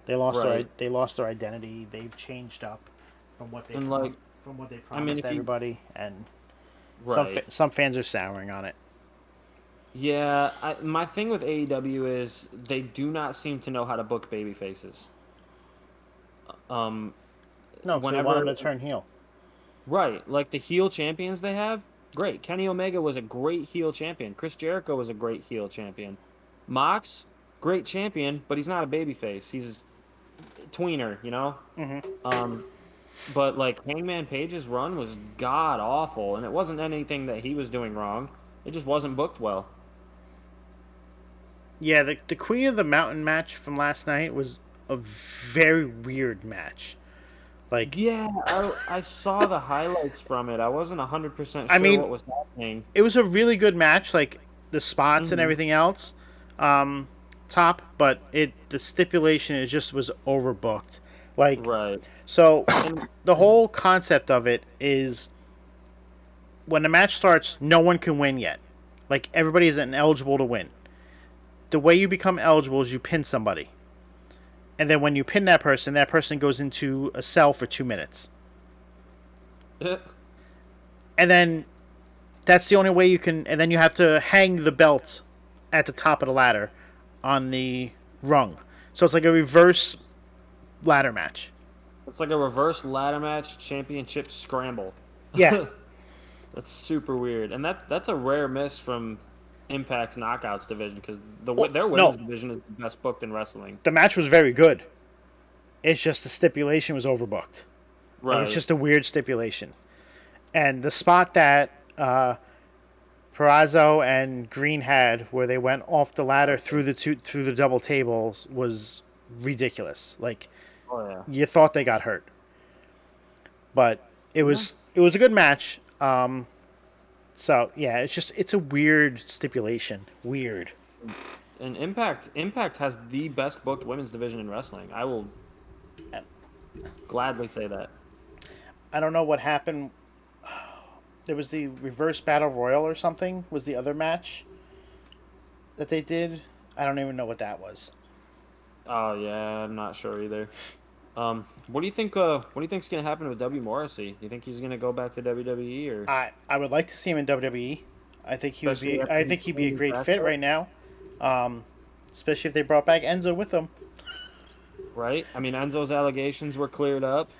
Right. They lost their identity. They've changed up from what And like, from what they I mean, promised if you everybody, and right, some fans are souring on it. yeah. My thing with AEW is they do not seem to know how to book baby faces. Um, No, 'cause they want him to turn heel. Right, like the heel champions they have, great. Kenny Omega was a great heel champion. Chris Jericho was a great heel champion. Mox, great champion, but he's not a babyface. He's a tweener, you know. Hmm. Um, but like Hangman Page's run was god awful, and it wasn't anything that he was doing wrong. It just wasn't booked well. Yeah, the Queen of the Mountain match from last night was a very weird match. Like, Yeah, I saw the highlights from it. I wasn't 100% I sure mean, what was happening. it was a really good match, like the spots and Mhm. everything else, top. But the stipulation it just was overbooked. Like, Right. so And the whole concept of it is when the match starts, no one can win yet. Like everybody is ineligible to win. The way you become eligible is you pin somebody, and then when you pin that person goes into a cell for 2 minutes, and then that's the only way you can. And then you have to hang the belt at the top of the ladder on the rung. So it's like a reverse ladder match. it's like a reverse ladder match championship scramble. Yeah. That's super weird, and that's a rare miss from Impact's Knockouts division because Well, their no. women's division is the best booked in wrestling. The match was very good. It's just the stipulation was overbooked. Like, Right. it's just a weird stipulation. And the spot that Perazzo and Green had, where they went off the ladder through the double tables, was ridiculous. Like Oh yeah. you thought they got hurt, but it was a good match. So yeah, it's a weird stipulation. Weird. And Impact has the best booked women's division in wrestling. I will gladly say that. I don't know what happened. There was the reverse battle royal or something. Was the other match that they did? I don't even know what that was. Oh yeah, I'm not sure either. What do you think? What do you think's gonna happen with W Morrissey? Do you think he's gonna go back to WWE or? I would like to see him in WWE. I think he would Especially be. after I he think he'd be a cleaned great his fit back right now. Especially if they brought back Enzo with them. Right? I mean, Enzo's allegations were cleared up.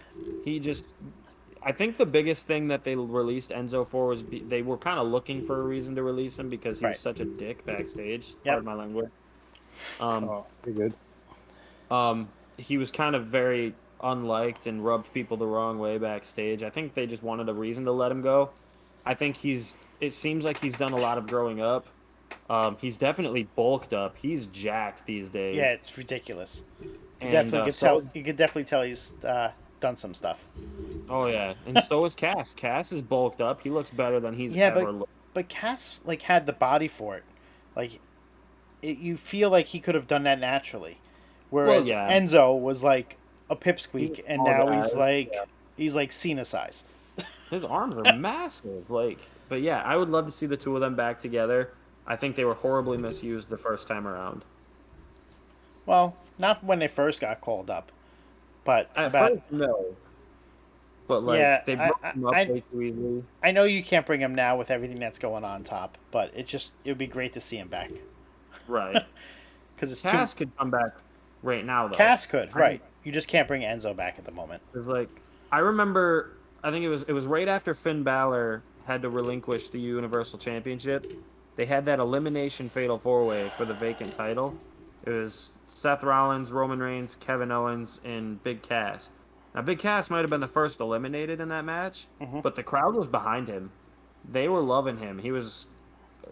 I think the biggest thing that they released Enzo for was they were kind of looking for a reason to release him because he Right. was such a dick backstage. Yep. Pardon my language. Um, Oh, you're good. he was kind of very unliked and rubbed people the wrong way backstage. I think they just wanted a reason to let him go. I think it seems like he's done a lot of growing up. He's definitely bulked up. He's jacked these days. Yeah, it's ridiculous. You And, definitely could so- tell. You could definitely tell he's done some stuff. Oh yeah, and so is Cass. Cass is bulked up. He looks better than he's Yeah, ever looked. But Cass had the body for it. You feel like he could have done that naturally, whereas yeah. Enzo was like a pipsqueak, He's and all now that, he's like Cena size. His arms are massive. But yeah, I would love to see the two of them back together. I think they were horribly misused the first time around. Well, not when they first got called up, but At about. first, no. But Yeah, they broke them up way too easily. I know you can't bring him now with everything that's going on top, but it would be great to see him back Right. because it's Cass could come back right now though. Cass could, right? You just can't bring Enzo back at the moment. It was like I remember. I think it was right after Finn Balor had to relinquish the Universal Championship. They had that elimination fatal 4-way for the vacant title. It was Seth Rollins, Roman Reigns, Kevin Owens, and Big Cass. Now, Big Cass might have been the first eliminated in that match, but the crowd was behind him. They were loving him. He was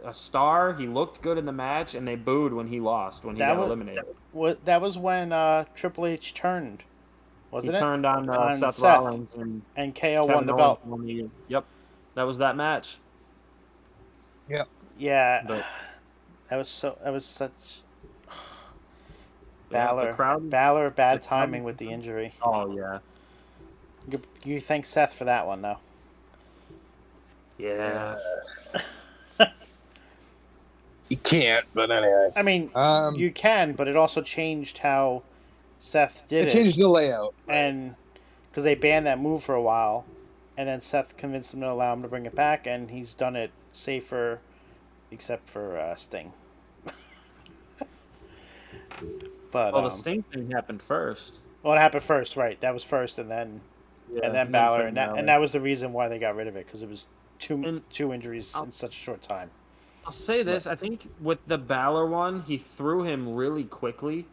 a star. He looked good in the match, and they booed when he lost, when he got eliminated. That was when Triple H turned, wasn't He it? turned on Seth Seth. Rollins And KO Kevin won the Owens belt. won Yep, that was that match. Yeah. Yeah, But that was such yeah, the Balor. crowd. Balor, bad the crowd- timing with the injury. Oh yeah, You thank Seth for that one, though. yeah. You can't, but anyway. I mean, Um, you can, but it also changed how Seth did it it. changed the layout. And because they banned that move for a while, and then Seth convinced him to allow him to bring it back, and he's done it safer, except for Sting. But Well, the Sting thing happened first. well, it happened first, right? That was first, and then Balor, Finn and that was the reason why they got rid of it, because it was And two injuries in such a short time. I'll say this: I think with the Balor one, he threw him really quickly,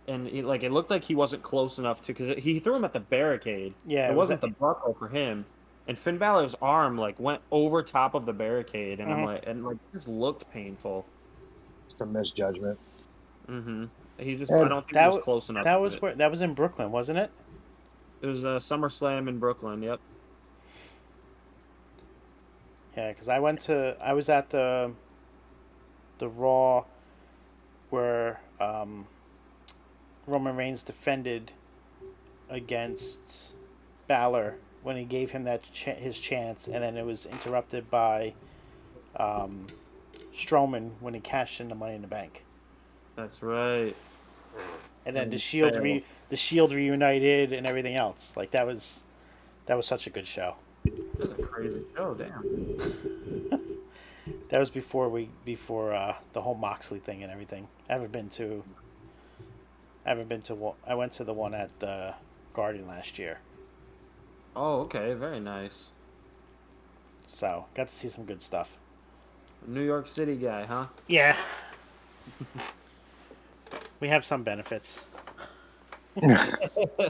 and it looked like he wasn't close enough to because he threw him at the barricade. Yeah, it wasn't the buckle for him. And Finn Balor's arm went over top of the barricade, and it just looked painful. Just a misjudgment. Mm-hmm. He just And I don't think he was close enough. That to was it. that was in Brooklyn, wasn't it? It was SummerSlam in Brooklyn. Yep. Yeah, because I was at the Raw where Roman Reigns defended against Balor when he gave him his chance, and then it was interrupted by Strowman when he cashed in the Money in the Bank. That's right. And then And the Shield failed. the Shield reunited and everything else. Like that was such a good show. It was a crazy show. Damn. That was before the whole Moxley thing and everything. I went to the one at the Garden last year. Oh, okay. Very nice. So got to see some good stuff. New York City guy, huh? Yeah. We have some benefits. What I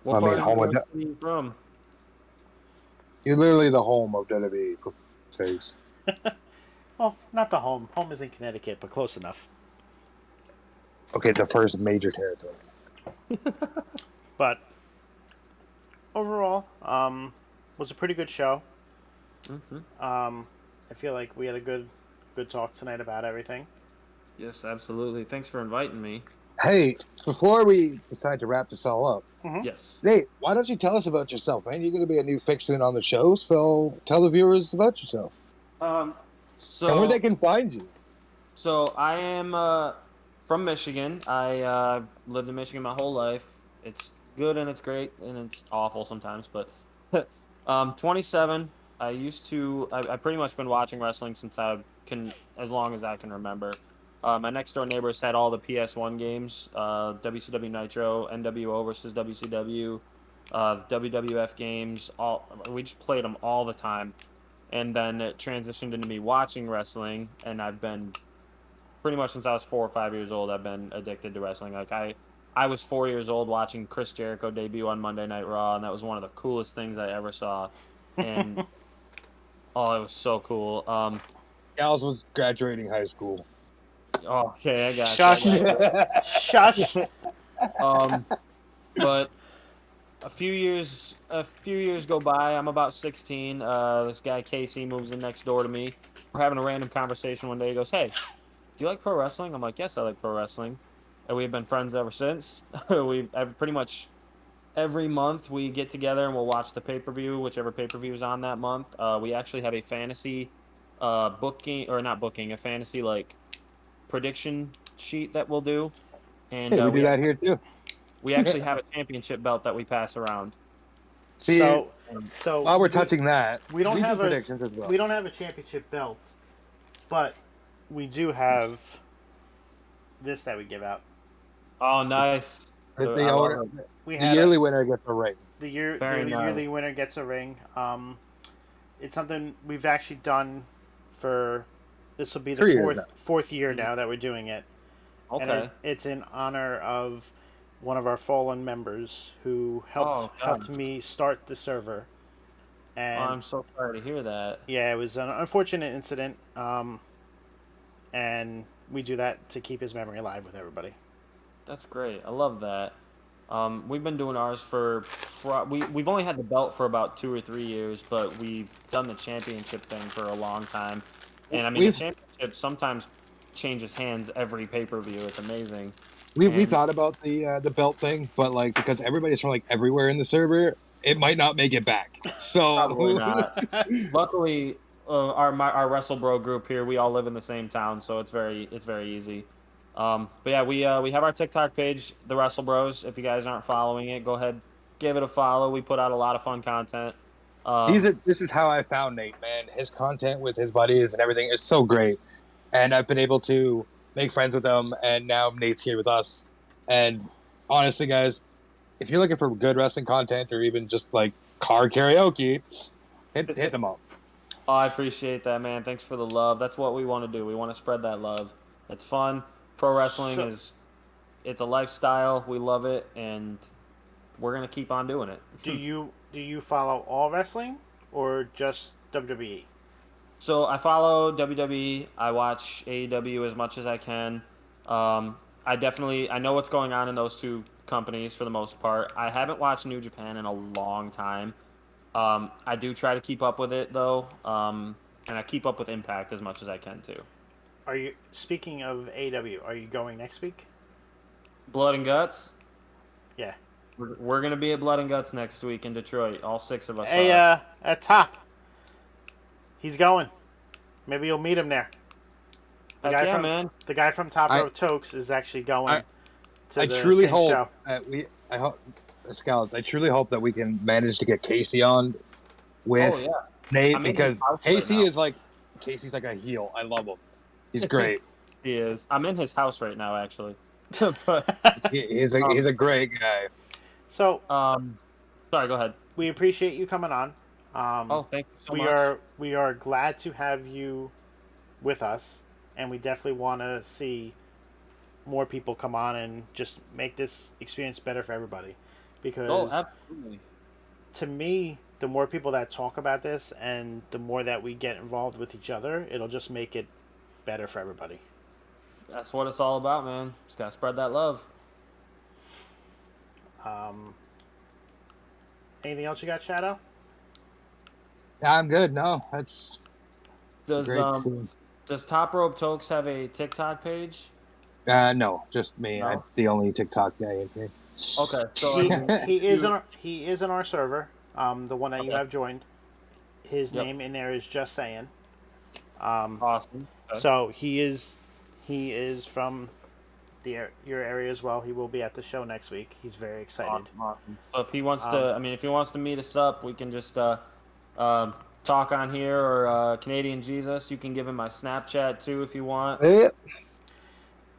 part mean, of home New of York City you from? You're literally the home of WWE, for sakes. Well, not the home. Home is in Connecticut, but close enough. Okay, the first major territory. But overall, was a pretty good show. Mm-hmm. I feel like we had a good talk tonight about everything. Yes, absolutely. Thanks for inviting me. Hey, before we decide to wrap this all up, Yes. Nate, why don't you tell us about yourself, man? You're going to be a new fixin' on the show, so tell the viewers about yourself and where they can find you. So I am from Michigan. I lived in Michigan my whole life. It's good and it's great and it's awful sometimes, but 27. I pretty much been watching wrestling since as long as I can remember. My next door neighbors had all the PS1 games, WCW Nitro, NWO versus WCW, WWF games. We just played them all the time, and then it transitioned into me watching wrestling, and I've been pretty much since I was 4 or 5 years old. I've been addicted to wrestling. Like I was 4 years old watching Chris Jericho debut on Monday Night Raw, and that was one of the coolest things I ever saw. And oh, it was so cool. Gals was graduating high school. Oh, okay, I got Shush. you. Shush. But a few years go by. I'm about 16. This guy Casey moves in next door to me. We're having a random conversation one day. He goes, "Hey, do you like pro wrestling?" I'm like, "Yes, I like pro wrestling." And we've been friends ever since. I've pretty much every month we get together and we'll watch the pay-per-view, whichever pay-per-view is on that month. We actually have a fantasy a fantasy prediction sheet that we'll do. And Hey, we do that here too. we actually have a championship belt that we pass around. See, So while we're touching that, we don't have do predictions as well. We don't have a championship belt, but we do have this that we give out. Oh, nice. The, I the, love owner, it. We the had yearly winner gets a ring. the Very nice. yearly winner gets a ring. It's something we've actually done for. This will be the 3 years now. fourth year now that we're doing it, and Okay. it's in honor of one of our fallen members who Oh, helped God. me start the server. Oh, And I'm so sorry to hear that. yeah, it was an unfortunate incident. And we do that to keep his memory alive with everybody. That's great. I love that. We've been doing ours for we've only had the belt for about 2 or 3 years, but we've done the championship thing for a long time. And I mean, the We've championship sometimes changes hands every pay-per-view. It's amazing. we And thought about the belt thing, but like because everybody's from like everywhere in the server, it might not make it back. probably So not. Luckily, our Wrestle Bro group here, we all live in the same town, so it's very easy. But yeah, we have our TikTok page, the Wrestle Bros. If you guys aren't following it, go ahead, give it a follow. We put out a lot of fun content. this is how I found Nate, man. His content with his buddies and everything is so great, and I've been able to make friends with them. And now Nate's here with us. And honestly, guys, if you're looking for good wrestling content or even just like car karaoke, hit them up. Oh, I appreciate that, man. Thanks for the love. That's what we want to do. We want to spread that love. It's fun. Pro wrestling So- it's a lifestyle. We love it, and we're gonna keep on doing it. Do you follow all wrestling or just WWE? So I follow WWE. I watch AEW as much as I can. I know what's going on in those two companies for the most part. I haven't watched New Japan in a long time. I do try to keep up with it though, and I keep up with Impact as much as I can too. Are you speaking of AW? Are you going next week? Blood and Guts. Yeah. We're gonna be at Blood and Guts next week in Detroit. All 6 of us. Hey, are. at top. He's going. Maybe you'll meet him there. Heck yeah, man. The guy from Top I- Row Tokes is actually going. I the truly same hope show. that I hope, Scouts, I truly hope that we can manage to get Casey on with Oh, yeah. Nate, I'm in because his house right Casey now. is like Casey's like a heel. I love him. He's great. He is. I'm in his house right now, actually. But He's a great guy. So sorry. Go ahead. we appreciate you coming on. Thank you so much. We are glad to have you with us, and we definitely want to see more people come on and just make this experience better for everybody. Because Oh, absolutely. to me, the more people that talk about this and the more that we get involved with each other, it'll just make it better for everybody. That's what it's all about, man. Just gotta spread that love. Anything else you got, Shadow? I'm good. No, that's Does great. Scene. does Top Rope Tokes have a TikTok page? No, just me. No? I'm the only TikTok guy in here. Okay, so He is in our server, the one that you Okay. have joined. His Yep. name in there is Just Saying. awesome. Okay. So he is from your area as well. He will be at the show next week. He's very excited. Awesome. So if he wants if he wants to meet us up, we can just talk on here or Canadian Jesus. You can give him my Snapchat too if you want.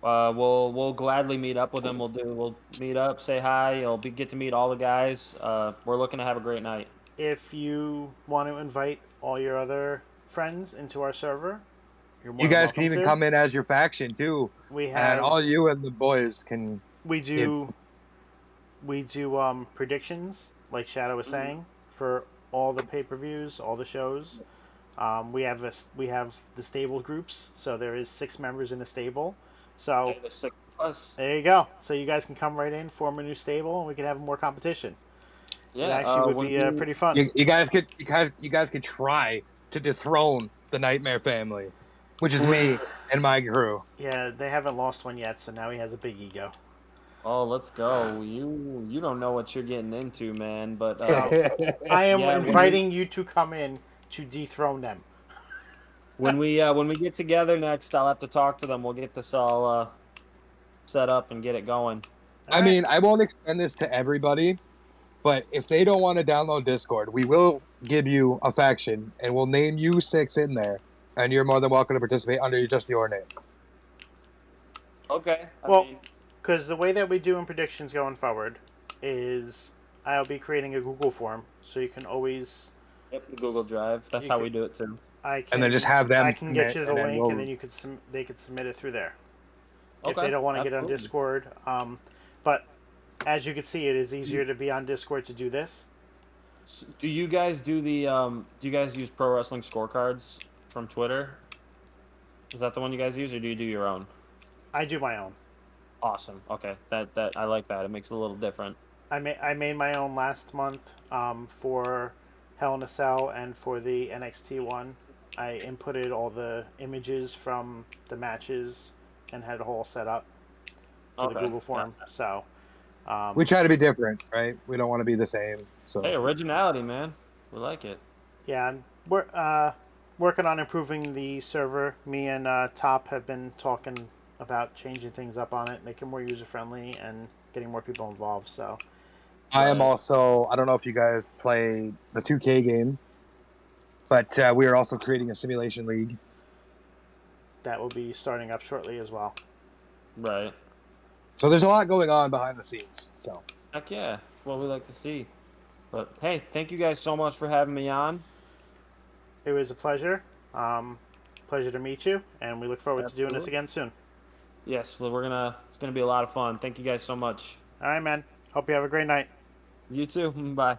We'll gladly meet up with him. We'll meet up, say hi. Get to meet all the guys. We're looking to have a great night. If you want to invite all your other friends into our server, you're more You than guys can welcome even to. come in as your faction too, We and have all you and the boys can. we do predictions, like Shadow was saying, for all the pay-per-views, all the shows. We have the stable groups, so there is 6 members in the stable. So The 6 of us. there you go. So you guys can come right in, form a new stable, and we can have more competition. Yeah, It actually would when be we- pretty fun. You guys could try to dethrone the Nightmare Family, which is me and my crew. Yeah, they haven't lost one yet, so now he has a big ego. Oh, let's go. You don't know what you're getting into, man. But I am Yeah, inviting you to come in to dethrone them. when we get together next, I'll have to talk to them. We'll get this all set up and get it going. I mean, I won't extend this to everybody, but if they don't want to download Discord, we will give you a faction, and we'll name you 6 in there, and you're more than welcome to participate under just your name. Okay. Well, because the way that we do in predictions going forward is I'll be creating a Google form, so you can always Yep, the Google Drive. That's You how could- we do it too. I can And then just have them I can get submit, you the and then link, we'll- and then you could they could submit it through there if Okay, they don't want to get on absolutely. Discord. But as you can see, it is easier to be on Discord to do this. Do you guys do the do you guys use pro wrestling scorecards from Twitter? Is that the one you guys use, or do you do your own? I do my own. Awesome. Okay, that I like that. It makes it a little different. I made my own last month for Hell in a Cell and for the NXT one. I inputted all the images from the matches and had a whole setup for the Okay. Google form. So We try to be different, right? We don't want to be the same. So Hey, originality, man. We like it. yeah, we're working on improving the server. Me and Top have been talking about changing things up on it, making it more user friendly, and getting more people involved. So I am Right. also. I don't know if you guys play the 2K game, but we are also creating a simulation league. that will be starting up shortly as well. Right. So there's a lot going on behind the scenes. So Heck yeah. What we like to see. But hey, thank you guys so much for having me on. It was a pleasure. Pleasure to meet you, and we look forward to doing this Absolutely. again soon. Yes, well, it's gonna be a lot of fun. Thank you guys so much. All right, man. Hope you have a great night. You too. Bye.